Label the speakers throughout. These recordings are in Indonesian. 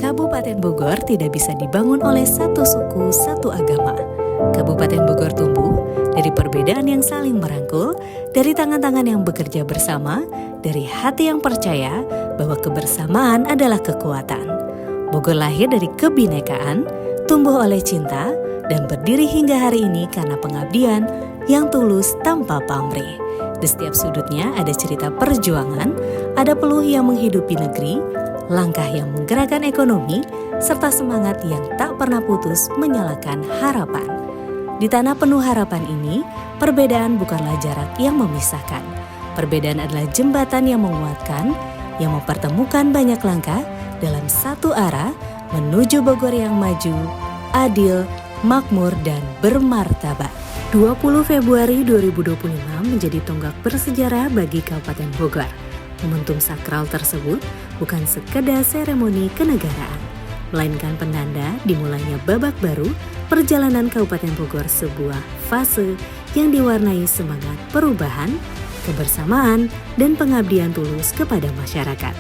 Speaker 1: Kabupaten Bogor tidak bisa dibangun oleh satu suku, satu agama. Kabupaten Bogor tumbuh dari perbedaan yang saling merangkul, dari tangan-tangan yang bekerja bersama, dari hati yang percaya bahwa kebersamaan adalah kekuatan. Bogor lahir dari kebinekaan, tumbuh oleh cinta, dan berdiri hingga hari ini karena pengabdian yang tulus tanpa pamrih. Di setiap sudutnya ada cerita perjuangan, ada peluh yang menghidupi negeri, langkah yang menggerakkan ekonomi, serta semangat yang tak pernah putus menyalakan harapan. Di tanah penuh harapan ini, perbedaan bukanlah jarak yang memisahkan. Perbedaan adalah jembatan yang menguatkan, yang mempertemukan banyak langkah dalam satu arah menuju Bogor yang maju, adil, makmur, dan bermartabat. 20 Februari 2025 menjadi tonggak bersejarah bagi Kabupaten Bogor. Momentum sakral tersebut bukan sekedar seremoni kenegaraan, melainkan penanda dimulainya babak baru perjalanan Kabupaten Bogor, sebuah fase yang diwarnai semangat perubahan, kebersamaan, dan pengabdian tulus kepada masyarakat.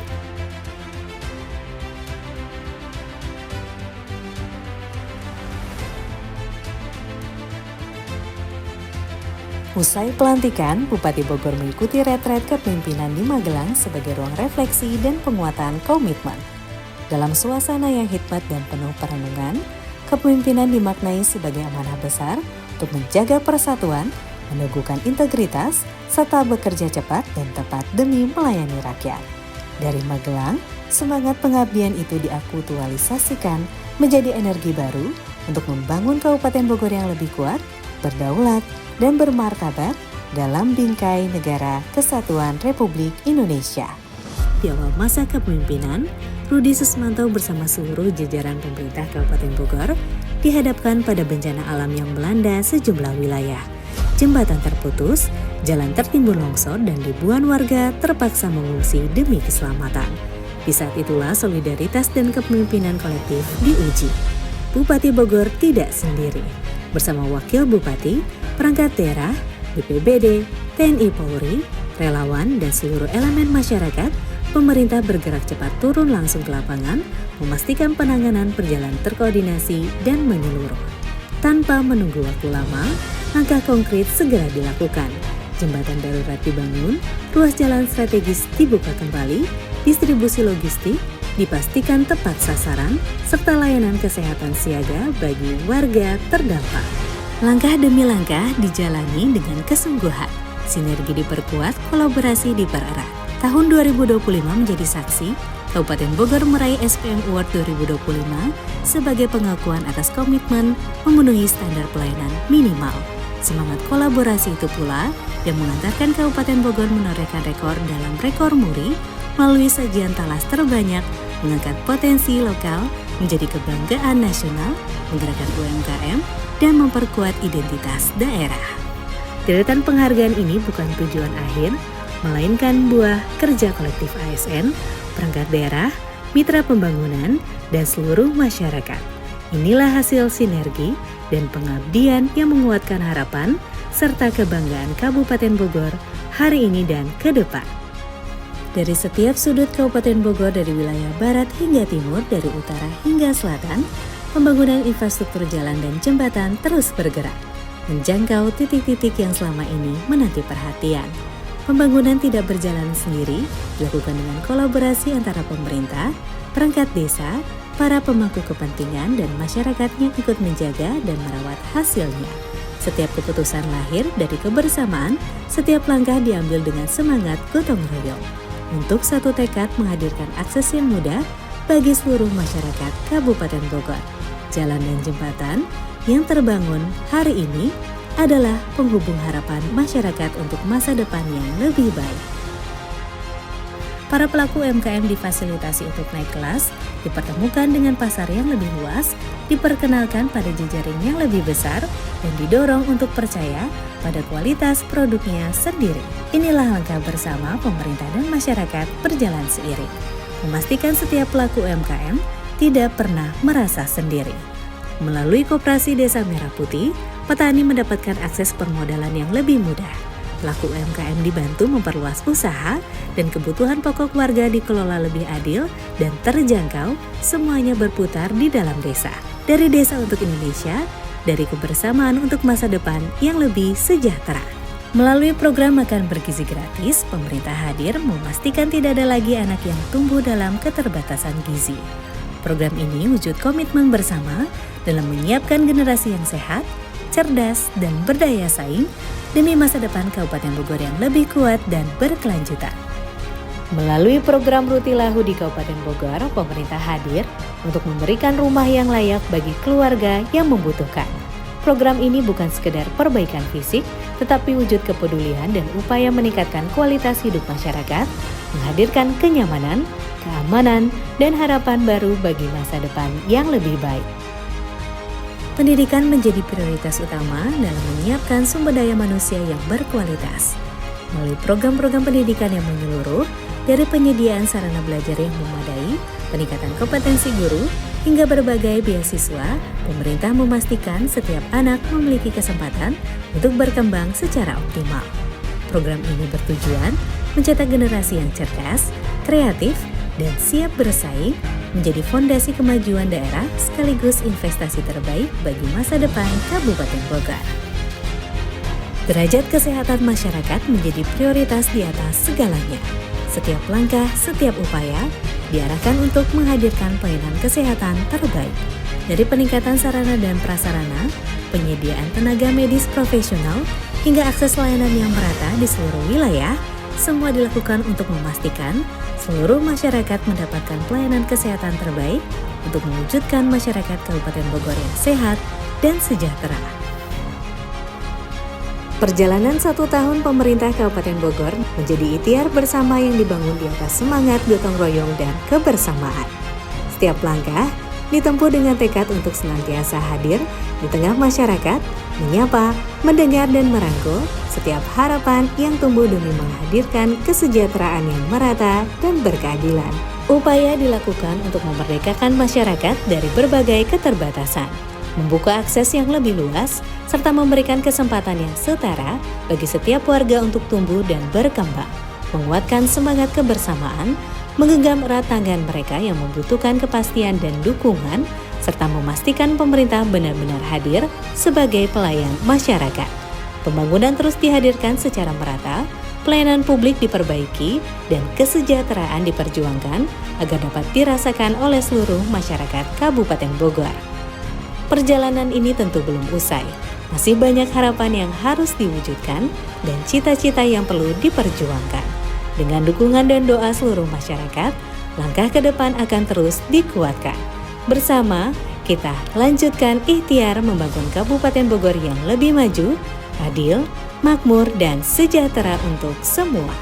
Speaker 1: Usai pelantikan, Bupati Bogor mengikuti retret kepemimpinan di Magelang sebagai ruang refleksi dan penguatan komitmen. Dalam suasana yang hikmat dan penuh perenungan, kepemimpinan dimaknai sebagai amanah besar untuk menjaga persatuan, meneguhkan integritas, serta bekerja cepat dan tepat demi melayani rakyat. Dari Magelang, semangat pengabdian itu diaktualisasikan menjadi energi baru untuk membangun Kabupaten Bogor yang lebih kuat, berdaulat, dan bermartabat dalam bingkai negara Kesatuan Republik Indonesia. Di awal masa kepemimpinan, Rudi Susmanto bersama seluruh jajaran pemerintah Kabupaten Bogor dihadapkan pada bencana alam yang melanda sejumlah wilayah. Jembatan terputus, jalan tertimbun longsor, dan ribuan warga terpaksa mengungsi demi keselamatan. Di saat itulah solidaritas dan kepemimpinan kolektif diuji. Bupati Bogor tidak sendiri. Bersama Wakil Bupati, perangkat daerah, BPBD, TNI Polri, relawan, dan seluruh elemen masyarakat, pemerintah bergerak cepat turun langsung ke lapangan, memastikan penanganan berjalan terkoordinasi dan menyeluruh. Tanpa menunggu waktu lama, langkah konkret segera dilakukan. Jembatan darurat dibangun, ruas jalan strategis dibuka kembali, distribusi logistik dipastikan tepat sasaran, serta layanan kesehatan siaga bagi warga terdampak. Langkah demi langkah dijalani dengan kesungguhan. Sinergi diperkuat, kolaborasi dipererat. Tahun 2025 menjadi saksi, Kabupaten Bogor meraih SPM Award 2025 sebagai pengakuan atas komitmen memenuhi standar pelayanan minimal. Semangat kolaborasi itu pula yang mengantarkan Kabupaten Bogor menorehkan rekor dalam rekor muri melalui sajian talas terbanyak, mengangkat potensi lokal menjadi kebanggaan nasional, menggerakkan UMKM, dan memperkuat identitas daerah. Deretan penghargaan ini bukan tujuan akhir, melainkan buah kerja kolektif ASN, perangkat daerah, mitra pembangunan, dan seluruh masyarakat. Inilah hasil sinergi dan pengabdian yang menguatkan harapan serta kebanggaan Kabupaten Bogor hari ini dan ke depan. Dari setiap sudut Kabupaten Bogor, dari wilayah barat hingga timur, dari utara hingga selatan, pembangunan infrastruktur jalan dan jembatan terus bergerak, menjangkau titik-titik yang selama ini menanti perhatian. Pembangunan tidak berjalan sendiri, dilakukan dengan kolaborasi antara pemerintah, perangkat desa, para pemangku kepentingan, dan masyarakat yang ikut menjaga dan merawat hasilnya. Setiap keputusan lahir dari kebersamaan, setiap langkah diambil dengan semangat gotong royong, untuk satu tekad menghadirkan akses yang mudah bagi seluruh masyarakat Kabupaten Bogor. Jalan dan jembatan yang terbangun hari ini adalah penghubung harapan masyarakat untuk masa depan yang lebih baik. Para pelaku UMKM difasilitasi untuk naik kelas, dipertemukan dengan pasar yang lebih luas, diperkenalkan pada jejaring yang lebih besar, dan didorong untuk percaya pada kualitas produknya sendiri. Inilah langkah bersama pemerintah dan masyarakat berjalan seiring, memastikan setiap pelaku UMKM tidak pernah merasa sendiri. Melalui Koperasi Desa Merah Putih, petani mendapatkan akses permodalan yang lebih mudah. Pelaku UMKM dibantu memperluas usaha dan kebutuhan pokok warga dikelola lebih adil dan terjangkau, semuanya berputar di dalam desa. Dari desa untuk Indonesia, dari kebersamaan untuk masa depan yang lebih sejahtera. Melalui program makan bergizi gratis, pemerintah hadir memastikan tidak ada lagi anak yang tumbuh dalam keterbatasan gizi. Program ini wujud komitmen bersama dalam menyiapkan generasi yang sehat, cerdas, dan berdaya saing demi masa depan Kabupaten Bogor yang lebih kuat dan berkelanjutan. Melalui program Rutilahu di Kabupaten Bogor, pemerintah hadir untuk memberikan rumah yang layak bagi keluarga yang membutuhkan. Program ini bukan sekedar perbaikan fisik, tetapi wujud kepedulian dan upaya meningkatkan kualitas hidup masyarakat, menghadirkan kenyamanan, keamanan, dan harapan baru bagi masa depan yang lebih baik. Pendidikan menjadi prioritas utama dalam menyiapkan sumber daya manusia yang berkualitas. Melalui program-program pendidikan yang menyeluruh, dari penyediaan sarana belajar yang memadai, peningkatan kompetensi guru, hingga berbagai beasiswa, pemerintah memastikan setiap anak memiliki kesempatan untuk berkembang secara optimal. Program ini bertujuan mencetak generasi yang cerdas, kreatif, dan siap bersaing, menjadi fondasi kemajuan daerah sekaligus investasi terbaik bagi masa depan Kabupaten Bogor. Derajat kesehatan masyarakat menjadi prioritas di atas segalanya. Setiap langkah, setiap upaya diarahkan untuk menghadirkan pelayanan kesehatan terbaik. Dari peningkatan sarana dan prasarana, penyediaan tenaga medis profesional, hingga akses layanan yang merata di seluruh wilayah, semua dilakukan untuk memastikan seluruh masyarakat mendapatkan pelayanan kesehatan terbaik untuk mewujudkan masyarakat Kabupaten Bogor yang sehat dan sejahtera. Perjalanan 1 tahun pemerintah Kabupaten Bogor menjadi ikhtiar bersama yang dibangun di atas semangat gotong royong dan kebersamaan. Setiap langkah ditempuh dengan tekad untuk senantiasa hadir di tengah masyarakat, menyapa, mendengar dan merangkul setiap harapan yang tumbuh demi menghadirkan kesejahteraan yang merata dan berkeadilan. Upaya dilakukan untuk memerdekakan masyarakat dari berbagai keterbatasan, membuka akses yang lebih luas, serta memberikan kesempatan yang setara bagi setiap warga untuk tumbuh dan berkembang, menguatkan semangat kebersamaan, menggenggam erat tangan mereka yang membutuhkan kepastian dan dukungan, serta memastikan pemerintah benar-benar hadir sebagai pelayan masyarakat. Pembangunan terus dihadirkan secara merata, pelayanan publik diperbaiki, dan kesejahteraan diperjuangkan agar dapat dirasakan oleh seluruh masyarakat Kabupaten Bogor. Perjalanan ini tentu belum usai. Masih banyak harapan yang harus diwujudkan dan cita-cita yang perlu diperjuangkan. Dengan dukungan dan doa seluruh masyarakat, langkah ke depan akan terus dikuatkan. Bersama, kita lanjutkan ikhtiar membangun Kabupaten Bogor yang lebih maju, adil, makmur, dan sejahtera untuk semua.